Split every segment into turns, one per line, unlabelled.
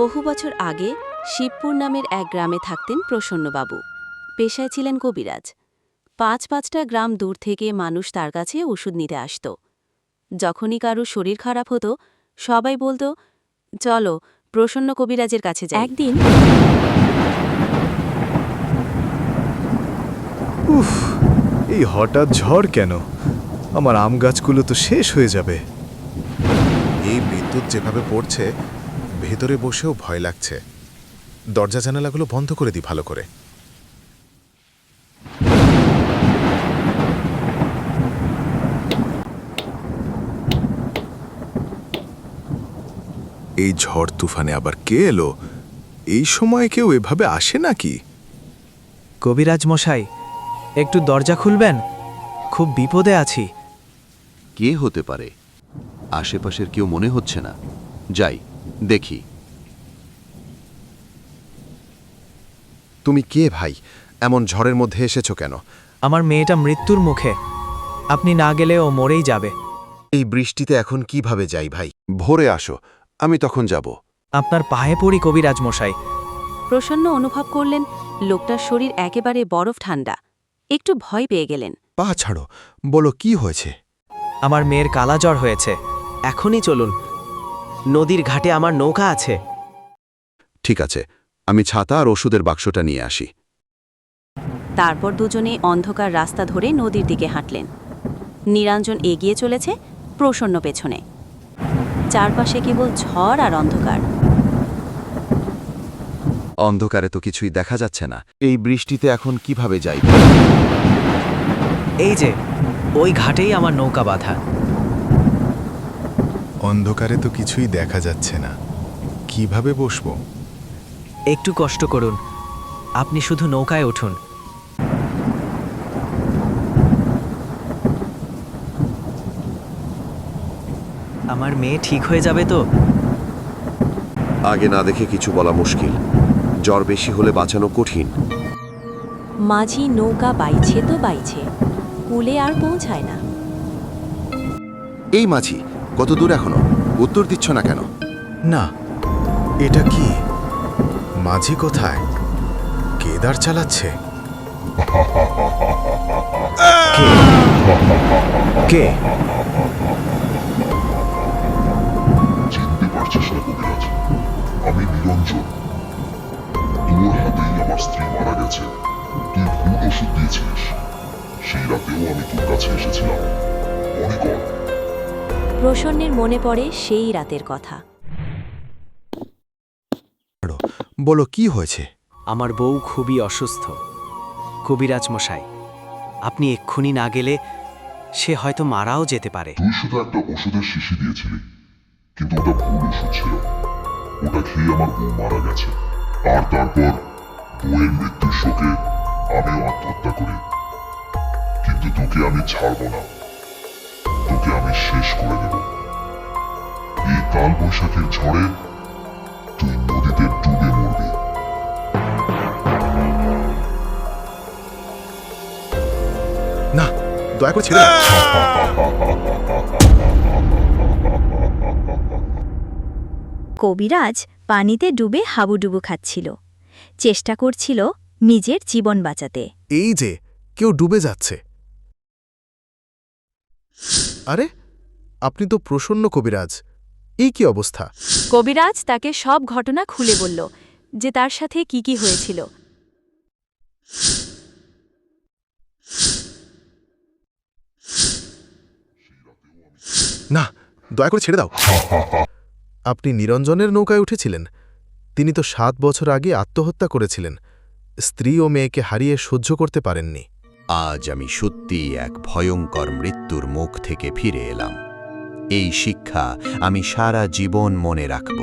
বহু বছর আগে শিবপুর নামের এক গ্রামে থাকতেন প্রসন্নবাবু। পেশায় ছিলেন কবিরাজ। ৫-৫টা গ্রাম দূর থেকে মানুষ তার কাছে ওষুধ নিতে আসত। যখনই কারো শরীর খারাপ হতো সবাই বলতো, চলো প্রসন্ন কবিরাজের কাছে যাই। একদিন
উফ, এই হঠাৎ ঝড় কেন? আমার আম গাছগুলো তো শেষ হয়ে যাবে।
এই বিদ্যুৎ যেভাবে পড়ছে ভেতরে বসেও ভয় লাগছে। দরজা জানালাগুলো বন্ধ করে দিই ভালো করে। এই ঝড় তুফানে আবার কে এলো? এই সময় কেউ এভাবে আসে নাকি?
কবিরাজ মশাই, একটু দরজা খুলবেন? খুব বিপদে আছি।
কে হতে পারে? আশেপাশের কেউ মনে হচ্ছে না। যাই দেখি।
তুমি কে ভাই? এমন ঝড়ের মধ্যে এসেছো কেন?
আমার মেয়েটা মৃত্যুর মুখে। আপনি না গেলে ও মরেই যাবে।
এই বৃষ্টিতে এখন কিভাবে যাই ভাই?
ভোরে আসো, আমি তখন যাব।
আপনার পায়ে পড়ি কবিরাজ মশাই।
প্রসন্ন অনুভব করলেন লোকটার শরীর একেবারে বরফ ঠান্ডা। একটু ভয় পেয়ে গেলেন।
পা ছাড়ো, বলো কি হয়েছে?
আমার মেয়ের কালা জ্বর হয়েছে। এখনই চলুন, নদীর ঘাটে আমার নৌকা আছে।
ঠিক আছে, আমি ছাতা আর ওষুধের বাক্সটা নিয়ে আসি।
তারপর দুজনে অন্ধকার রাস্তা ধরে নদীর দিকে হাঁটলেন। নিরঞ্জন এগিয়ে চলেছে, প্রসন্ন পেছনে। চারপাশে কেবল ঝড় আর অন্ধকার।
অন্ধকারে তো কিছুই দেখা যাচ্ছে না। এই বৃষ্টিতে এখন কিভাবে যাই?
এই যে ওই ঘাটেই আমার নৌকা বাঁধা।
অন্ধকারে তো কিছুই দেখা যাচ্ছে না, কিভাবে বসবো?
একটু কষ্ট করুন, আপনি শুধু নৌকায় উঠুন। আমার মেয়ে ঠিক হয়ে যাবে তো?
আগে না দেখে কিছু বলা মুশকিল। জ্বর বেশি হলে বাঁচানো কঠিন।
মাঝি নৌকা বাইছে তো বাইছে, কূলে আর পৌঁছায় না।
এই মাঝি, কত দূর এখনো? উত্তর দিচ্ছ না কেন?
না, এটা কি? মাঝি কোথায়? কেদার চালাচ্ছে?
কে?
চিনতে পারছিস না কবিরাজ? আমি নিরঞ্জন। তোর হাতেই আমার স্ত্রী মারা গেছে। তুই ভুল ওষুধ দিয়েছিস। সেই রাতেও আমি তোর কাছে এসেছিলাম। মনে কর।
প্রসন্নের মনে পড়ে সেই রাতের কথা।
বলো কি হয়েছে?
আমার বউ খুবই অসুস্থ। কবিরাজ মশাই, আপনি এক্ষুনি না গেলে সে হয়তো মারাও যেতে পারে।
তুই শুধু একটা ওষুধের শিশি দিয়েছিলি, কিন্তু ওটা ভুল ওষুধ ছিল। ওটা খেয়ে আমার বউ মারা গেছে। আর তারপর বউয়ের মৃত্যুর শোকে আমিও আত্মহত্যা করি। কিন্তু তোকে আমি ছাড়বো না। তোকে আমি শেষ করে দেব। এই কাল বৈশাখীর ঝড়ে তুই নদীতে ডুবে মরবি।
না, দয়া করে ছেড়ে দাও।
কবিরাজ পানিতে ডুবে হাবুডুবু খাচ্ছিল, চেষ্টা করছিল নিজের জীবন বাঁচাতে।
এই যে কেউ ডুবে যাচ্ছে। আরে, আপনি তো প্রসন্ন কবিরাজ। এই কি অবস্থা?
কবিরাজ তাকে সব ঘটনা খুলে বলল, যে তার সাথে কি কি হয়েছিল।
না, দয়া করে ছেড়ে দাও। আপনি নিরঞ্জনের নৌকায় উঠেছিলেন? তিনি তো 7 বছর আগে আত্মহত্যা করেছিলেন। স্ত্রী ও মেয়েকে হারিয়ে সহ্য করতে পারেননি।
আজ আমি সত্যি এক ভয়ঙ্কর মৃত্যুর মুখ থেকে ফিরে এলাম। এই শিক্ষা আমি সারা জীবন মনে রাখব।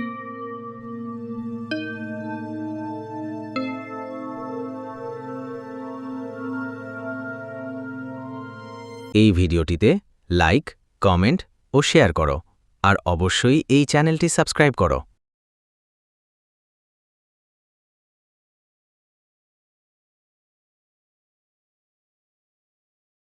এই ভিডিওটিতে লাইক, কমেন্ট ও শেয়ার করো, আর অবশ্যই এই চ্যানেলটি সাবস্ক্রাইব করো।